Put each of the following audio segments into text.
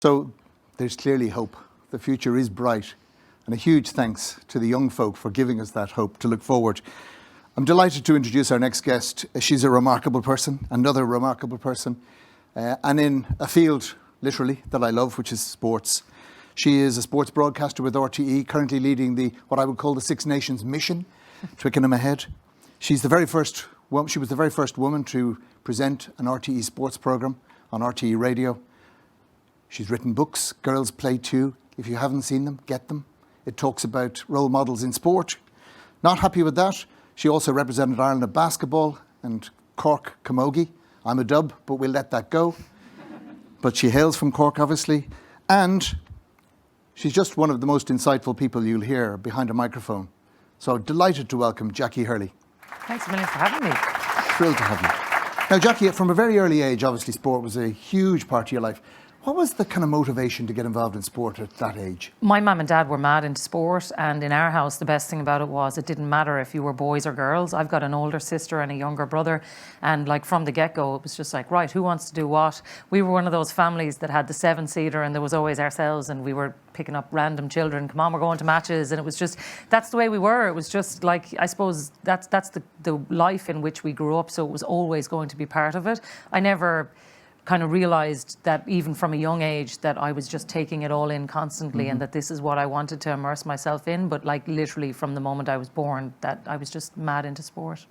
So there's clearly hope. The future is bright. And a huge thanks to the young folk for giving us that hope to look forward. I'm delighted to introduce our next guest. She's a remarkable person, another remarkable person, and in a field, literally, that I love, which is sports. She is a sports broadcaster with RTE, currently leading what I would call the Six Nations mission, Twickenham ahead. She was the very first woman to present an RTE sports programme on RTE radio. She's written books, Girls Play Too. If you haven't seen them, get them. It talks about role models in sport. Not happy with that, she also represented Ireland at basketball and Cork Camogie. I'm a dub, but we'll let that go. But she hails from Cork, obviously. And she's just one of the most insightful people you'll hear behind a microphone. So delighted to welcome Jacqui Hurley. Thanks a million for having me. Thrilled to have you. Now, Jacqui, from a very early age, obviously sport was a huge part of your life. What was the kind of motivation to get involved in sport at that age? My mum and dad were mad into sport, and in our house the best thing about it was it didn't matter if you were boys or girls. I've got an older sister and a younger brother, and like from the get-go it was just like, right, who wants to do what? We were one of those families that had the 7-seater and there was always ourselves, and we were picking up random children. Come on, we're going to matches, and it was just, that's the way we were. It was just like, I suppose that's the life in which we grew up, so it was always going to be part of it. I never kind of realised that even from a young age that I was just taking it all in constantly, and that this is what I wanted to immerse myself in. But like literally from the moment I was born, that I was just mad into sport.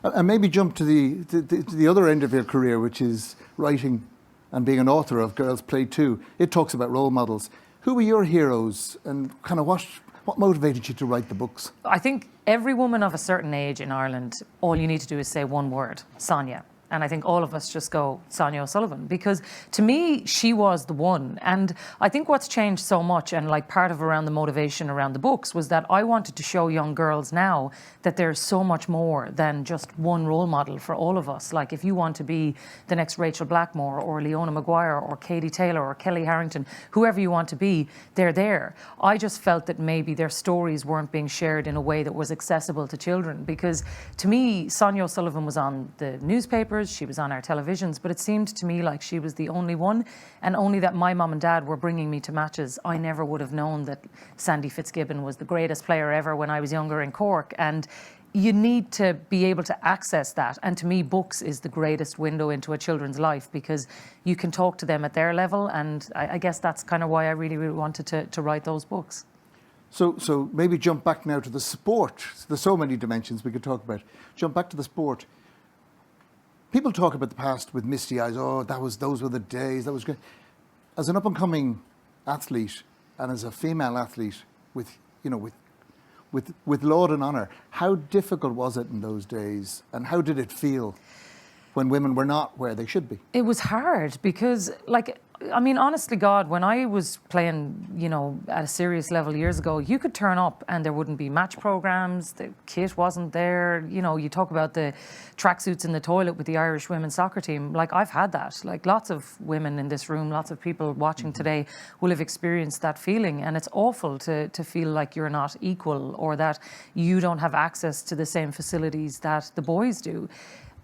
And maybe jump to the other end of your career, which is writing and being an author of Girls Play Too. It talks about role models. Who were your heroes, and kind of what motivated you to write the books? I think every woman of a certain age in Ireland, all you need to do is say one word: Sonia. And I think all of us just go, Sonia O'Sullivan, because to me, she was the one. And I think what's changed so much, and like part of around the motivation around the books, was that I wanted to show young girls now that there's so much more than just one role model for all of us. Like if you want to be the next Rachel Blackmore or Leona Maguire or Katie Taylor or Kelly Harrington, whoever you want to be, they're there. I just felt that maybe their stories weren't being shared in a way that was accessible to children, because to me, Sonia O'Sullivan was on the newspapers, she was on our televisions, but it seemed to me like she was the only one, and only that my mum and dad were bringing me to matches. I never would have known that Sandy Fitzgibbon was the greatest player ever when I was younger in Cork, and you need to be able to access that. And to me, books is the greatest window into a children's life, because you can talk to them at their level, and I guess that's kind of why I really, really wanted to write those books. So maybe jump back now to the sport. There's so many dimensions we could talk about. Jump back to the sport. People talk about the past with misty eyes. Oh, those were the days. That was great. As an up-and-coming athlete, and as a female athlete with laud and honour, how difficult was it in those days, and how did it feel when women were not where they should be? It was hard because, like, I mean, honestly, God, when I was playing, at a serious level years ago, you could turn up and there wouldn't be match programs, the kit wasn't there. You talk about the tracksuits in the toilet with the Irish women's soccer team. Like, I've had that. Like, lots of women in this room, lots of people watching today will have experienced that feeling. And it's awful to feel like you're not equal, or that you don't have access to the same facilities that the boys do.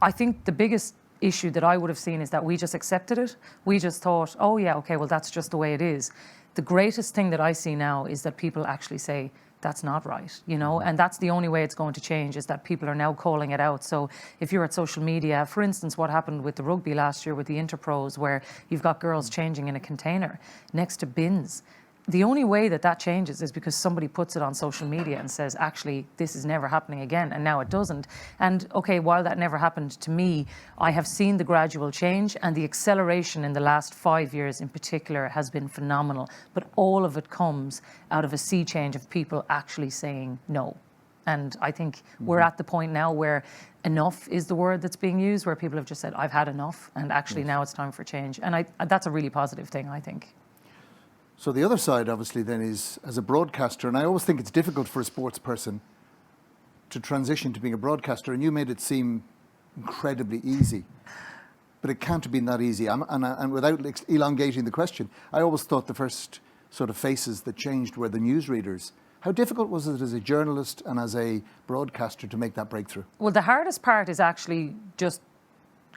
I think the biggest issue that I would have seen is that we just accepted it. We just thought, oh yeah, okay, well that's just the way it is. The greatest thing that I see now is that people actually say, that's not right, and that's the only way it's going to change, is that people are now calling it out. So if you're at social media, for instance, what happened with the rugby last year with the Interpros, where you've got girls changing in a container next to bins. The only way that changes is because somebody puts it on social media and says, actually, this is never happening again, and now it doesn't. And okay, while that never happened to me, I have seen the gradual change, and the acceleration in the last 5 years in particular has been phenomenal. But all of it comes out of a sea change of people actually saying no. And I think we're at the point now where enough is the word that's being used, where people have just said, I've had enough, and actually now it's time for change. And that's a really positive thing, I think. So the other side, obviously, then is as a broadcaster, and I always think it's difficult for a sports person to transition to being a broadcaster, and you made it seem incredibly easy. But it can't have been that easy. And without elongating the question, I always thought the first sort of faces that changed were the newsreaders. How difficult was it as a journalist and as a broadcaster to make that breakthrough? Well, the hardest part is actually just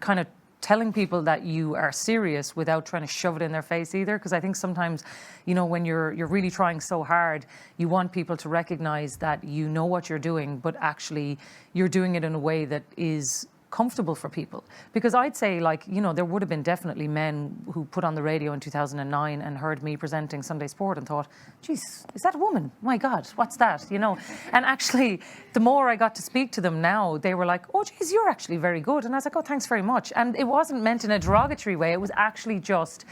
kind of telling people that you are serious without trying to shove it in their face either. Because I think sometimes, you know, when you're really trying so hard, you want people to recognize that you know what you're doing, but actually you're doing it in a way that is comfortable for people. Because I'd say, like, you know, there would have been definitely men who put on the radio in 2009 and heard me presenting Sunday Sport and thought, geez, is that a woman? My God, what's that? You know, and actually the more I got to speak to them now, they were like, oh geez, you're actually very good. And I was like, oh, thanks very much. And it wasn't meant in a derogatory way. It was actually just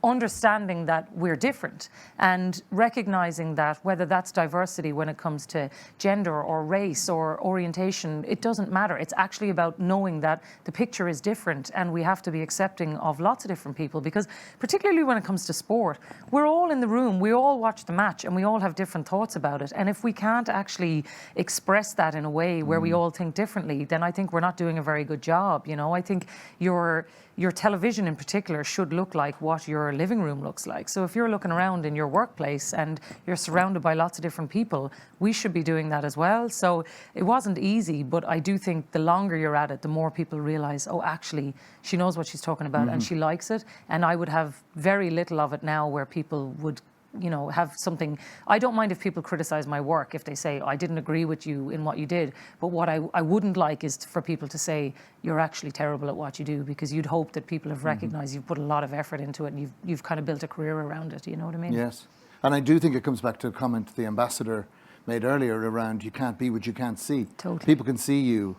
understanding that we're different and recognizing that whether that's diversity when it comes to gender or race or orientation, it doesn't matter. It's actually about knowing that the picture is different and we have to be accepting of lots of different people, because particularly when it comes to sport, we're all in the room, we all watch the match and we all have different thoughts about it. And if we can't actually express that in a way where we all think differently, then I think we're not doing a very good job. You know, I think your television in particular should look like what your living room looks like. So if you're looking around in your workplace and you're surrounded by lots of different people, we should be doing that as well. So it wasn't easy, but I do think the longer you're at it, the more people realize, oh, actually, she knows what she's talking about and she likes it. And I would have very little of it now where people would, you know, have something. I don't mind if people criticize my work, if they say, I didn't agree with you in what you did. But what I wouldn't like is for people to say, you're actually terrible at what you do, because you'd hope that people have recognized you've put a lot of effort into it and you've kind of built a career around it. You know what I mean? Yes. And I do think it comes back to a comment the ambassador made earlier around, you can't be what you can't see. Totally. People can see you.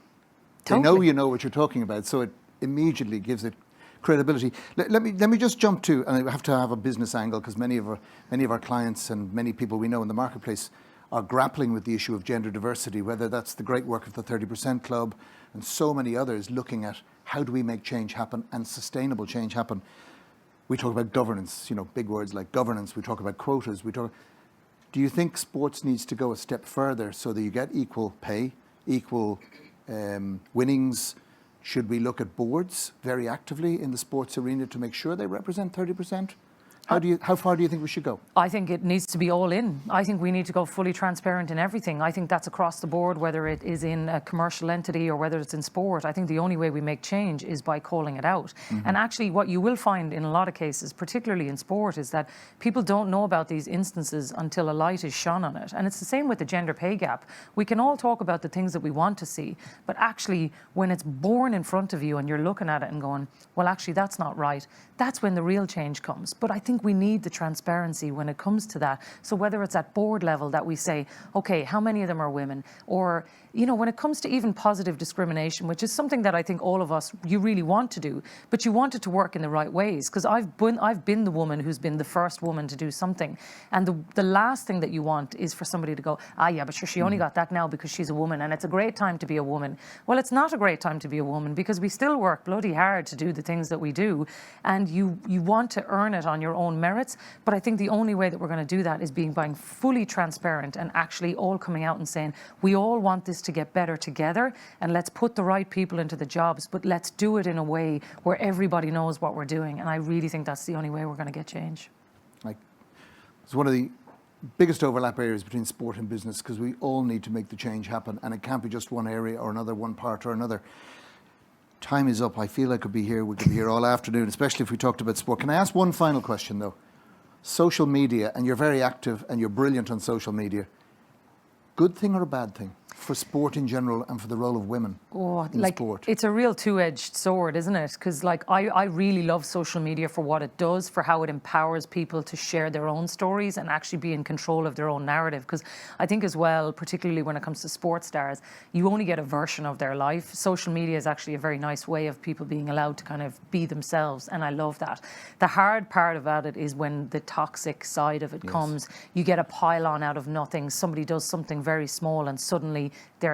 They know you know what you're talking about. So it immediately gives it credibility. Let me just jump to, and I have to have a business angle, because many of our clients and many people we know in the marketplace are grappling with the issue of gender diversity, whether that's the great work of the 30% Club and so many others looking at how do we make change happen and sustainable change happen. We talk about governance, you know, big words like governance. We talk about quotas. Do you think sports needs to go a step further so that you get equal pay, equal winnings? Should we look at boards very actively in the sports arena to make sure they represent 30%? How far do you think we should go? I think it needs to be all in. I think we need to go fully transparent in everything. I think that's across the board, whether it is in a commercial entity or whether it's in sport. I think the only way we make change is by calling it out. And actually what you will find in a lot of cases, particularly in sport, is that people don't know about these instances until a light is shone on it. And it's the same with the gender pay gap. We can all talk about the things that we want to see, but actually when it's born in front of you and you're looking at it and going, well, actually that's not right, that's when the real change comes. But I think we need the transparency when it comes to that. So whether it's at board level that we say, okay, how many of them are women? Or, you know, when it comes to even positive discrimination, which is something that I think all of us, you really want to do, but you want it to work in the right ways. Because I've been the woman who's been the first woman to do something. And the last thing that you want is for somebody to go, yeah, but sure, she only got that now because she's a woman and it's a great time to be a woman. Well, it's not a great time to be a woman, because we still work bloody hard to do the things that we do. And you want to earn it on your own merits. But I think the only way that we're going to do that is being fully transparent and actually all coming out and saying, we all want this to get better together, and let's put the right people into the jobs, but let's do it in a way where everybody knows what we're doing. And I really think that's the only way we're going to get change. It's one of the biggest overlap areas between sport and business, because we all need to make the change happen, and it can't be just one area or another, one part or another. Time is up. I feel we could be here all afternoon, especially if we talked about sport. Can I ask one final question though? Social media, and you're very active and you're brilliant on social media. Good thing or a bad thing for sport in general and for the role of women in sport? It's a real two-edged sword, isn't it? Because I really love social media for what it does, for how it empowers people to share their own stories and actually be in control of their own narrative. Because I think as well, particularly when it comes to sports stars, you only get a version of their life. Social media is actually a very nice way of people being allowed to kind of be themselves, and I love that. The hard part about it is when the toxic side of it comes. You get a pile-on out of nothing. Somebody does something very small and suddenly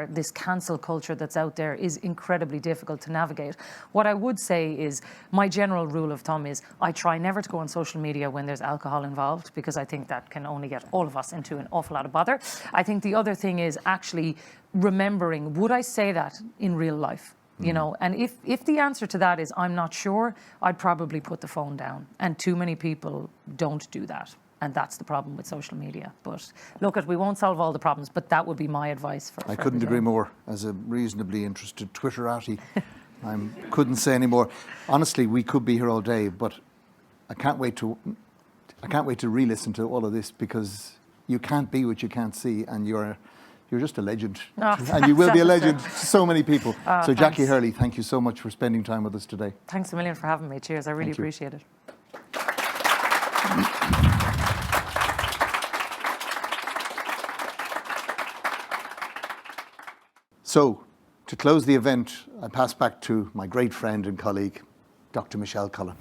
this cancel culture that's out there is incredibly difficult to navigate. What I would say is my general rule of thumb is I try never to go on social media when there's alcohol involved, because I think that can only get all of us into an awful lot of bother. I think the other thing is actually remembering, would I say that in real life? You know, and if the answer to that is I'm not sure, I'd probably put the phone down. And too many people don't do that. And that's the problem with social media. But look, we won't solve all the problems, but that would be my advice for I couldn't agree more. As a reasonably interested Twitterati, I couldn't say any more. Honestly, we could be here all day, but I can't wait to re-listen to all of this, because you can't be what you can't see, and you're just a legend. Oh, and you will be a thanks, legend to so many people. So thanks. Jacqui Hurley, thank you so much for spending time with us today. Thanks a million for having me. Cheers. I really Thank you. appreciate it. So, to close the event, I pass back to my great friend and colleague, Dr. Michelle Cullen.